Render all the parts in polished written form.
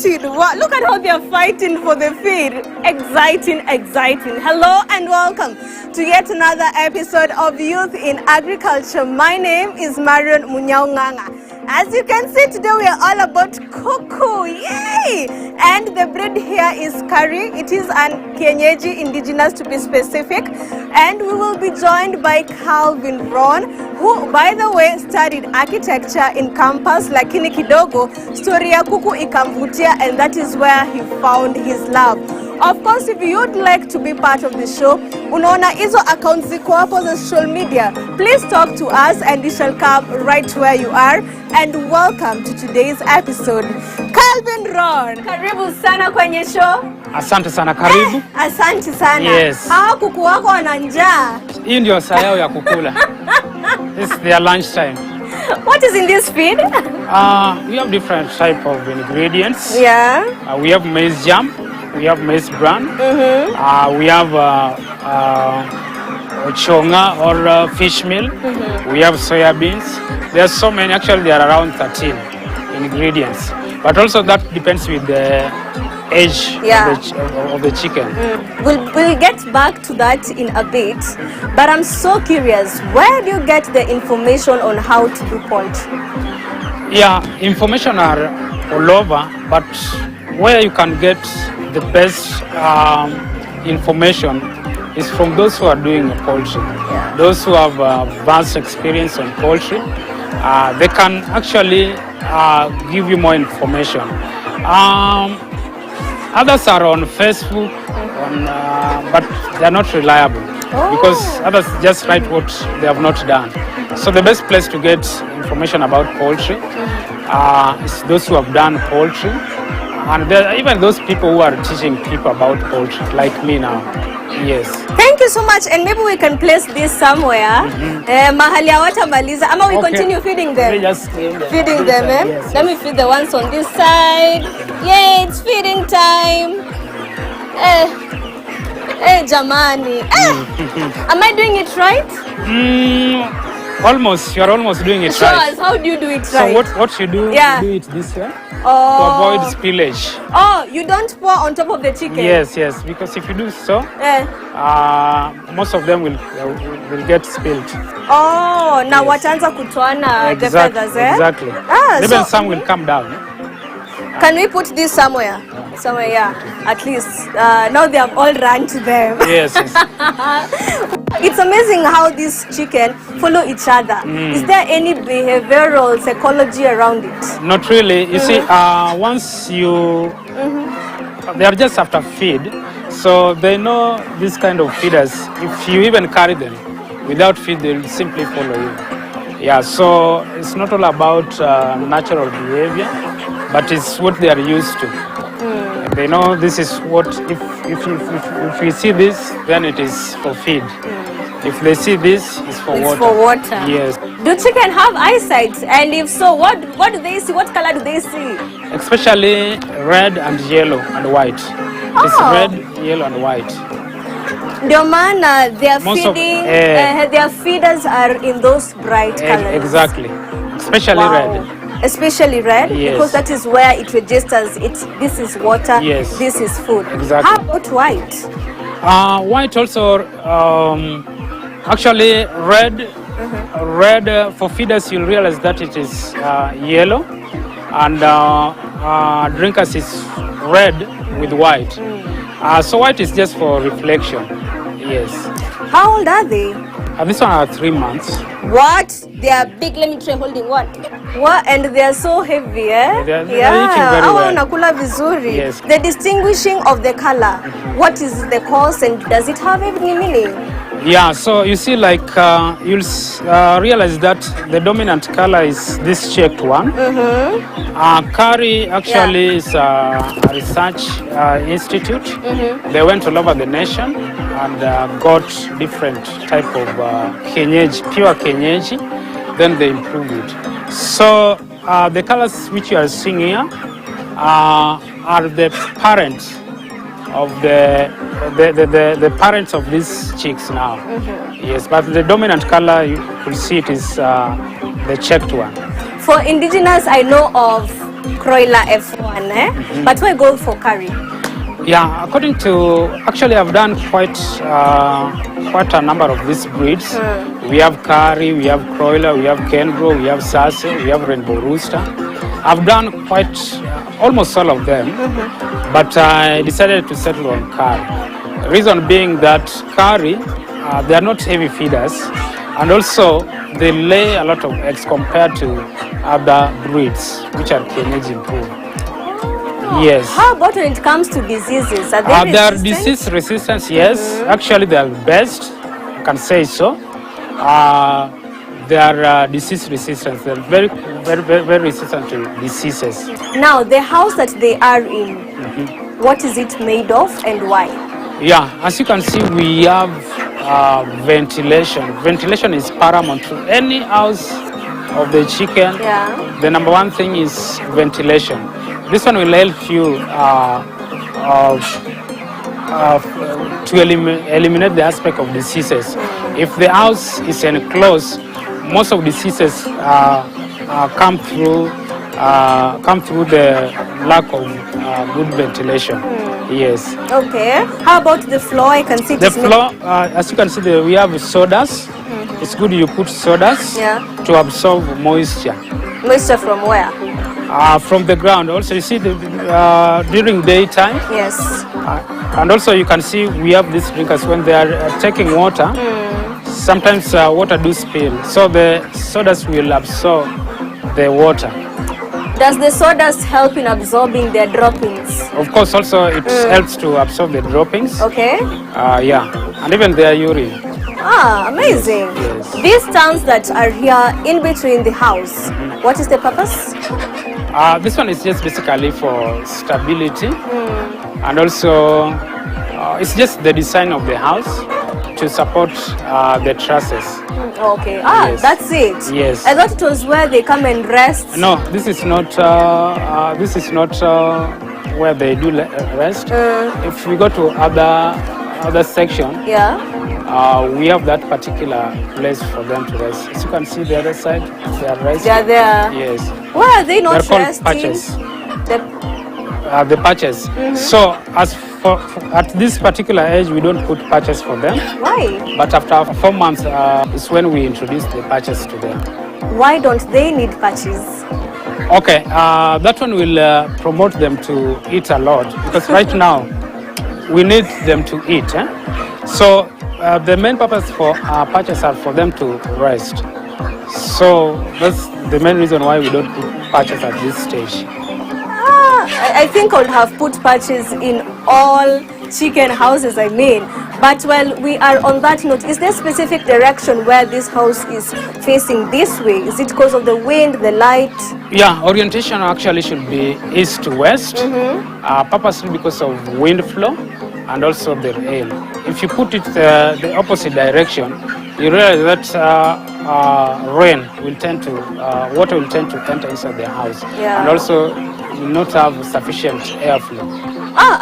excited. Wow, look at how they are fighting for the feed. Exciting. Hello and welcome to yet another episode of Youth in Agriculture. My name is Marion Munyaunganga. As you can see, today we are all about kuku. Yay! And the breed here is curry. It is an Kienyeji indigenous, to be specific. And we will be joined by Calvin Ron, who, by the way, studied architecture in campus lakini kidogo story ya kuku ikamvutia, and that is where he found his love. Of course, if you'd like to be part of the show, unaona hizo accounts ziko hapo za social media, please talk to us and we shall come right where you are. And welcome to today's episode. Calvin Ron, karibu sana kwenye show. Asante sana, karibu. Asante sana. Yes. Hao kuku wako wana njaa. Hii ndio saa yao ya kukula. This is their lunch time. What is in this feed? We have different type of ingredients. Yeah. We have maize jam. We have maize bran. We have chonga or fish meal. We have soya beans. There are so many. Actually, there are around 13 ingredients. But also that depends with the age of the chicken. We'll get back to that in a bit. But I'm so curious, where do you get the information on how to do poultry? Yeah, information are all over, but where you can get the best information is from those who are doing poultry. Yeah. Those who have vast experience on poultry. They can actually give you more information. Others are on Facebook, but they are not reliable because others just write what they have not done. So the best place to get information about poultry is those who have done poultry. And there are even those people who are teaching people about poultry, like me now. Yes. Thank you so much, and maybe we can place this somewhere. Mahali hawatamaliza, ama we continue feeding them. Feeding them, eh? Yes. Let me feed the ones on this side. Yay, it's feeding time. Jamani. Am I doing it right? Almost. You are almost doing it Show right. us, how do you do it right? So what you do, Yeah. you do it this way to Oh. avoid spillage. Oh, you don't pour on top of the chicken? Yes, because if you do so, most of them will get spilled. Oh, now wataanza kutoana the feathers, eh? Exactly. Even some will come down. Can we put this somewhere? Somewhere, yeah. At least now they have all run to them. Yes. It's amazing how these chicken follow each other. Is there any behavioral psychology around it? Not really. You see, once they are just after feed, so they know this kind of feeders. If you even carry them without feed, they'll simply follow you. Yeah, so it's not all about natural behavior, but it's what they are used to. They know this is what, if we see this, then it is for feed. If they see this, it's for water. It's for water. Yes. Do chicken have eyesight? And if so, what do they see? What color do they see? Especially red and yellow and white. It's red, yellow and white. Ndio maana their feeders are in those bright colors. Exactly. Especially red. Especially red, yes. Because that is where it registers. This is water. Yes. This is food. Exactly. How about white? White also. Actually, red. Red for feeders, you'll realize that it is yellow, and drinkers is red with white. So white is just for reflection. Yes. How old are they? This one are 3 months. What? They are big. Let me try holding one. What? And they are so heavy, eh? They are eating very well. Unakula vizuri. Yes. The distinguishing of the color. What is the cause, and does it have any meaning? Yeah, so you see, like you'll realize that the dominant color is this checked one. Curry actually is a research institute. They went all over the nation and got different type of Kienyeji, pure Kienyeji. Then they improved it. So the colors which you are seeing here are the parents of the parents of these chicks now. Yes, but the dominant color you will see it is the checked one. For indigenous, I know of Croiler F1, But why go for curry? Yeah, according to, actually I've done quite a number of these breeds. We have curry, we have Croiler, we have Kenbro, we have Sase, we have Rainbow Rooster. I've done quite almost all of them, but I decided to settle on curry. Reason being that curry, they are not heavy feeders, and also they lay a lot of eggs compared to other breeds, which are Kienyeji improved. Yes. How about when it comes to diseases? Are they They are disease resistant, yes. Actually, they are best, I can say so. They are disease resistant. They're very, very, very, very resistant to diseases. Now, the house that they are in, what is it made of and why? Yeah, as you can see, we have ventilation. Ventilation is paramount to any house of the chicken. Yeah. The number one thing is ventilation. This one will help you to eliminate the aspect of diseases. If the house is enclosed, most of diseases come through the lack of good ventilation. Yes. Okay. How about the floor? I can see the floor. As you can see, we have sodas. It's good you put sodas to absorb moisture. Moisture from where? From the ground. Also, you see during daytime. Yes. And also you can see we have these drinkers when they are taking water. Sometimes water do spill, so the sodas will absorb the water. Does the sawdust help in absorbing their droppings? Of course, also it helps to absorb the droppings. Okay. Yeah, and even their urine. Ah, amazing. Yes. These stands that are here in between the house, what is the purpose? This one is just basically for stability, and also it's just the design of the house to support the trusses. Okay. Yes. That's it. Yes. I thought it was where they come and rest. No, this is not. This is not where they do rest. If we go to other section, we have that particular place for them to rest. As you can see, the other side, they are resting. They are there. Yes. Why are they not They're resting? called patches. The The patches. So as for at this particular age, we don't put patches for them. Why? But after 4 months is when we introduce the patches to them. Why don't they need patches? Okay, that one will promote them to eat a lot, because right now we need them to eat. So the main purpose for patches are for them to rest. So that's the main reason why we don't put patches at this stage. I think I would have put patches in all chicken houses, but while we are on that note, is there a specific direction where this house is facing this way? Is it because of the wind, the light? Yeah, orientation actually should be east to west, purposely because of wind flow and also the rain. If you put it the opposite direction, you realize that rain will tend to, water will tend to enter inside the house, and also will not have sufficient airflow.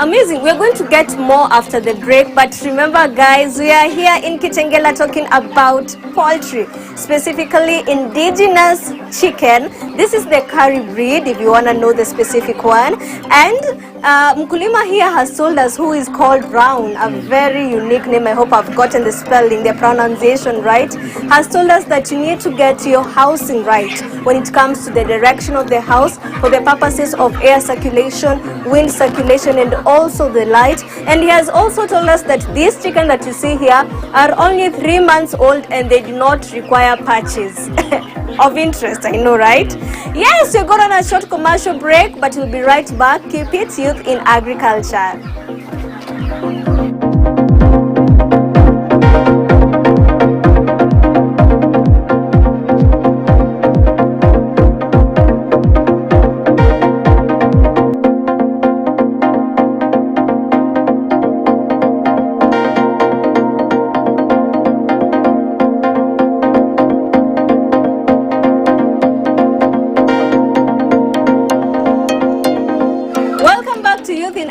Amazing. We're going to get more after the break, but remember guys, we are here in Kitengela talking about poultry, specifically indigenous chicken. This is the curry breed, if you want to know the specific one. And Mkulima here has told us who is called Brown, a very unique name. I hope I've gotten the spelling, the pronunciation right. Has told us that you need to get your housing right when it comes to the direction of the house for the purposes of air circulation, wind circulation, and also the light. And he has also told us that these chicken that you see here are only 3 months old and they do not require patches. Of interest, I know, right? Yes, we're going on a short commercial break, but we'll be right back. Keep it, Youth in Agriculture.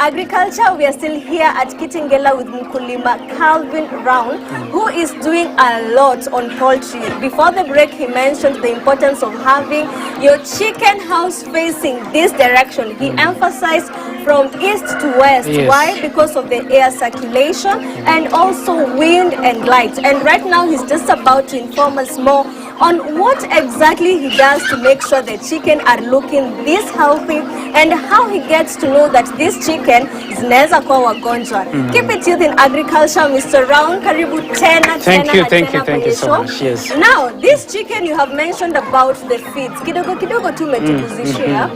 Agriculture. We are still here at Kitengela with Mkulima Calvin Round, who is doing a lot on poultry. Before the break, he mentioned the importance of having your chicken house facing this direction. He emphasized from east to west. Yes. Why? Because of the air circulation and also wind and light. And right now, he's just about to inform us more on what exactly he does to make sure the chicken are looking this healthy and how he gets to know that this chicken is neza kwa wagonjwa. Keep it youth in agriculture, Mr. Round. Karibu tena. Thank you so much. Yes. Now, this chicken you have mentioned about the feeds. Kidogo kidogo tu umetupuzishia.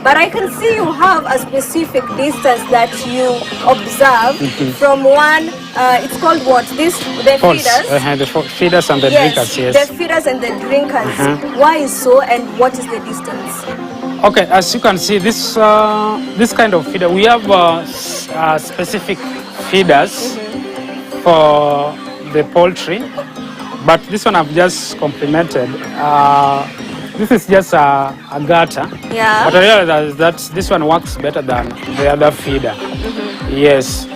But I can see you have a specific distance that you observe from one. It's called what? The feeders. The feeders and the drinkers. Yes. The feeders and the drinkers. Why is so, and what is the distance? Okay, as you can see, this kind of feeder, we have specific feeders for the poultry, but this one I've just complemented. This is just a gutter, but I realized that this one works better than the other feeder. Yes.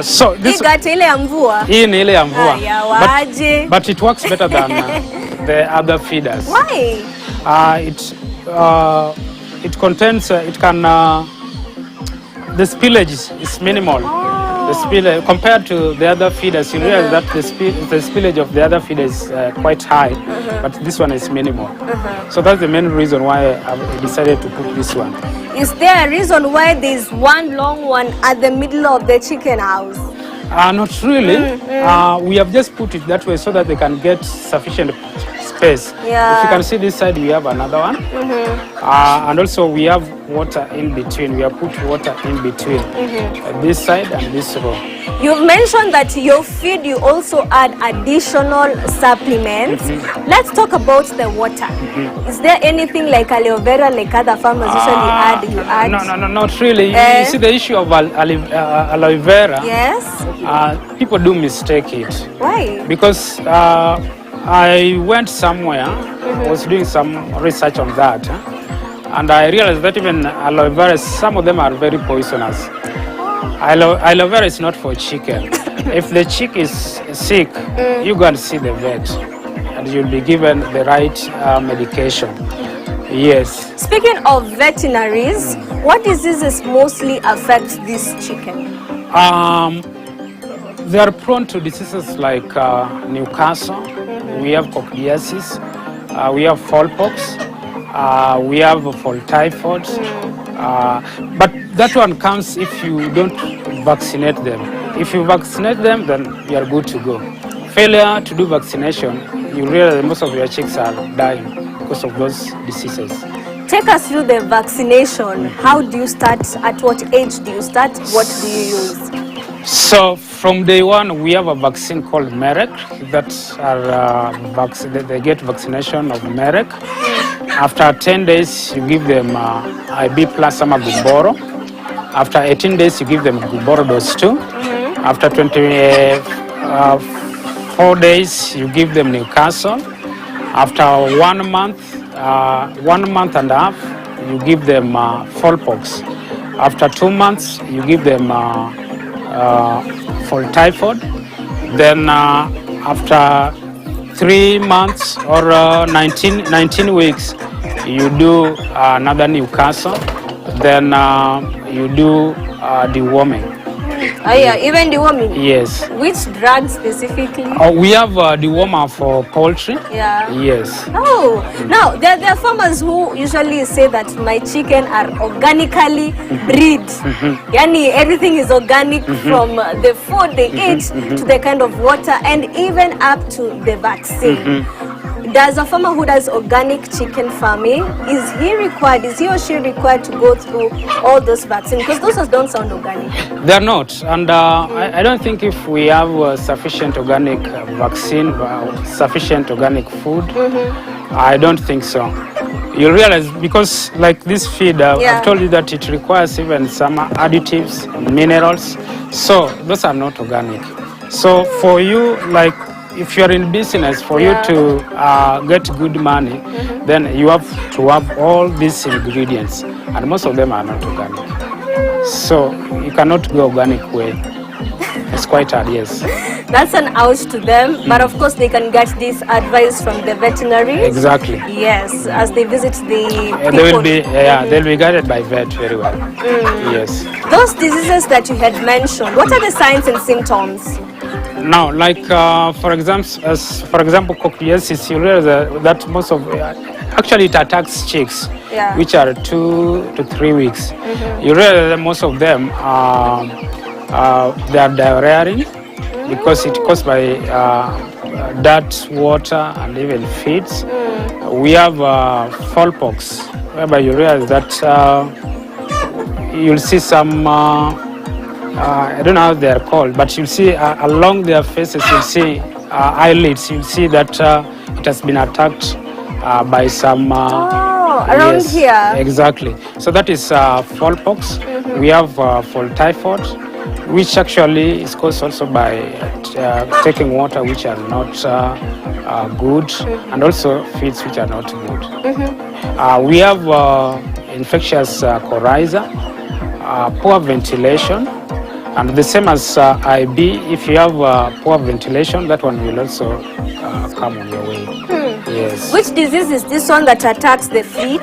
So this hii ni ile ya mvua, but it works better than the other feeders. Why? It contains, the spillage is minimal. The spillage, compared to the other feeders, you realize that the spillage of the other feeder is quite high, but this one is minimal. So that's the main reason why I decided to put this one. Is there a reason why there's one long one at the middle of the chicken house? Not really. We have just put it that way so that they can get sufficient space. Yeah. If you can see this side, we have another one. And also we have water in between. We have put water in between this side and this row. You've mentioned that your feed, you also add additional supplements. Let's talk about the water. Is there anything like aloe vera, like other farmers usually add? You add? No, not really. You see the issue of aloe vera. Yes. People do mistake it. Why? Because I went somewhere, was doing some research on that, and I realized that even aloe vera, some of them are very poisonous. Aloe vera is not for chicken. If the chick is sick, you go and see the vet, and you'll be given the right medication. Yes. Speaking of veterinaries, what diseases mostly affect this chicken? They are prone to diseases like Newcastle. We have coccidiosis. We have fowlpox. We have fall typhoid. But that one comes if you don't vaccinate them. If you vaccinate them, then you are good to go. Failure to do vaccination, you realize that most of your chicks are dying because of those diseases. Take us through the vaccination. How do you start? At what age do you start? What do you use? So from day one, we have a vaccine called MEREC that are they get vaccination of MEREC. After 10 days, you give them IB plus ama Gumboro. After 18 days, you give them Gumboro dose 2. After 24 days, you give them Newcastle. After 1 month, 1 month and a half, you give them fowlpox. After 2 months, you give them fall typhoid. Then after 3 months or 19 weeks, you do another Newcastle. Then you do deworming. Even deworming? Yes. Which drug specifically? We have dewormer for poultry. Yes. Oh, now there are farmers who usually say that my chicken are organically bred. Yani everything is organic from the food they eat to the kind of water and even up to the vaccine. Does a farmer who does organic chicken farming, is he or she required to go through all those vaccines? Because those don't sound organic. They're not. And I don't think if we have sufficient organic vaccine, sufficient organic food, I don't think so. You realize, because like this feed, I've told you that it requires even some additives, minerals. So those are not organic. So for you, like, if you're in business, for you to get good money, then you have to have all these ingredients, and most of them are not organic. So you cannot go organic way. It's quite hard, yes. That's an ouch to them, but of course they can get this advice from the veterinaries. Exactly. Yes, as they visit the people. They'll be guided by vet very well. Yes. Those diseases that you had mentioned, what are the signs and symptoms? Now, like for example, coccidiosis, you realize that most of actually it attacks chicks, which are 2 to 3 weeks. You realize that most of them they are diarrheaing because it's caused by dirt, water, and even feeds. We have fowlpox, whereby you realize that you'll see some. I don't know how they are called, but you'll see along their faces, you'll see eyelids, you'll see that it has been attacked by some... around here. Exactly. So that is fowlpox. We have fall typhoid, which actually is caused also by taking water which are not good, and also feeds which are not good. We have infectious coryza, poor ventilation, and the same as IB. If you have poor ventilation, that one will also come on your way. Yes. Which disease is this one that attacks the feet?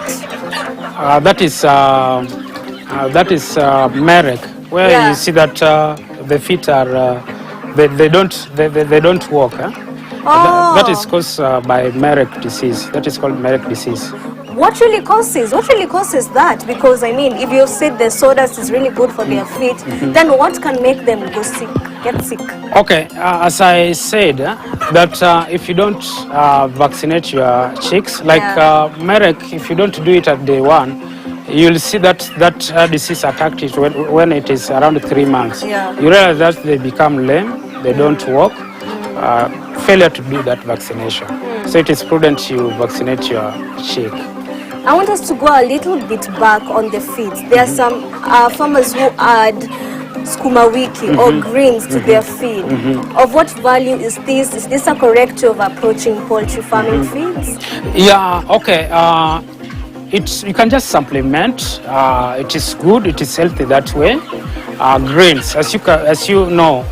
That is merek, where you see that the feet are they don't walk. That is caused by merek disease. That is called merek disease. What really causes that? Because I mean, if you said the sawdust is really good for their feet, then what can make them get sick? Okay, as I said, that if you don't vaccinate your chicks, like merek, if you don't do it at day 1, you'll see that disease attacked it when it is around 3 months. You realize that they become lame, they don't walk, failure to do that vaccination. So it is prudent you vaccinate your chick. I want us to go a little bit back on the feeds. There are some farmers who add skuma wiki or greens to their feed. Of what value is this? Is this a correct way of approaching poultry farming feeds? Yeah, okay. You can just supplement. It is good. It is healthy that way. Greens, as you know,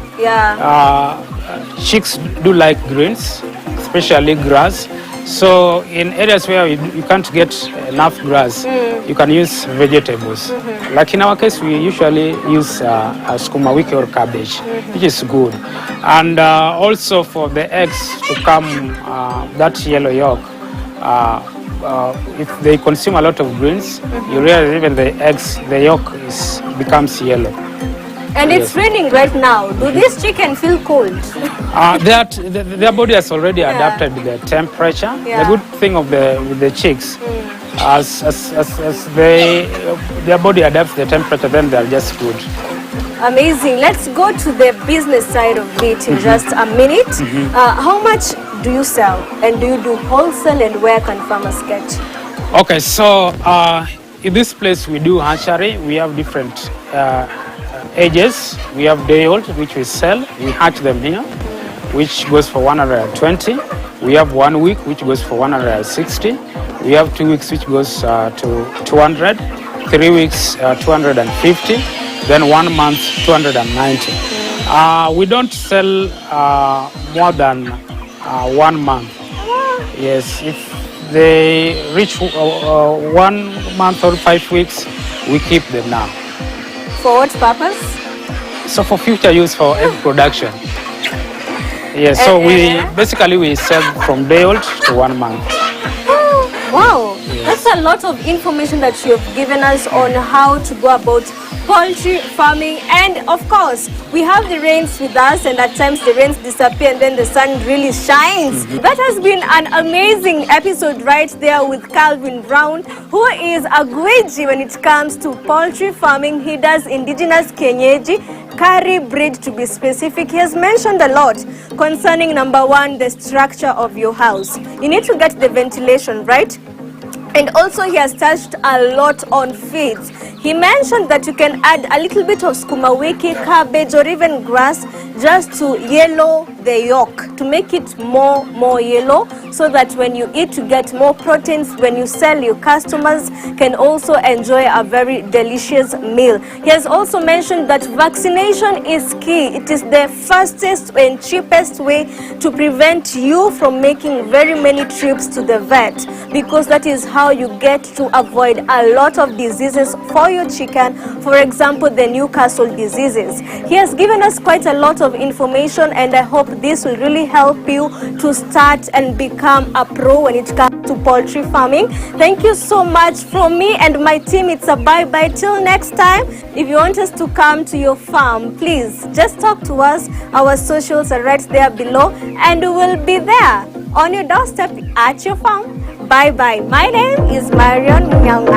chicks do like greens, especially grass. So in areas where you can't get enough grass, you can use vegetables. Like in our case, we usually use skuma wiki or cabbage, which is good. And also for the eggs to come, that yellow yolk, if they consume a lot of greens, you realize even the eggs, the yolk becomes yellow. And it's raining right now. Do these chickens feel cold? Their body has already adapted the temperature. The good thing with the chicks, as their body adapts the temperature, then they're just good. Amazing. Let's go to the business side of it in just a minute. How much do you sell? And do you do wholesale, and where can farmers get? Okay, so in this place we do hatchery. We have different ages. We have day old, which we sell. We hatch them here, which goes for 120. We have 1 week, which goes for 160. We have 2 weeks, which goes to 200. 3 weeks, 250. Then 1 month, 290. We don't sell more than 1 month. Yes, if they reach 1 month or 5 weeks, we keep them now. For what purpose? So for future use, for egg production. Yes, so we sell from day old to 1 month. Wow, that's a lot of information that you've given us on how to go about poultry farming. And of course, we have the rains with us, and at times the rains disappear and then the sun really shines. That has been an amazing episode right there with Calvin Brown, who is a gwiji when it comes to poultry farming. He does indigenous Kienyeji, curry breed to be specific. He has mentioned a lot concerning, number 1, the structure of your house. You need to get the ventilation right. And also he has touched a lot on feeds. He mentioned that you can add a little bit of skuma wiki, cabbage, or even grass just to yellow the yolk to make it more yellow, so that when you eat, you get more proteins. When you sell, your customers can also enjoy a very delicious meal. He has also mentioned that vaccination is key. It is the fastest and cheapest way to prevent you from making very many trips to the vet, because that is how you get to avoid a lot of diseases for your chicken. For example, the Newcastle diseases. He has given us quite a lot of information, and I hope this will really help you to start and become a pro when it comes to poultry farming. Thank you so much from me and my team. It's a bye-bye till next time. If you want us to come to your farm, please just talk to us. Our socials are right there below, and we will be there on your doorstep at your farm. Bye-bye. My name is Marion Munyanga.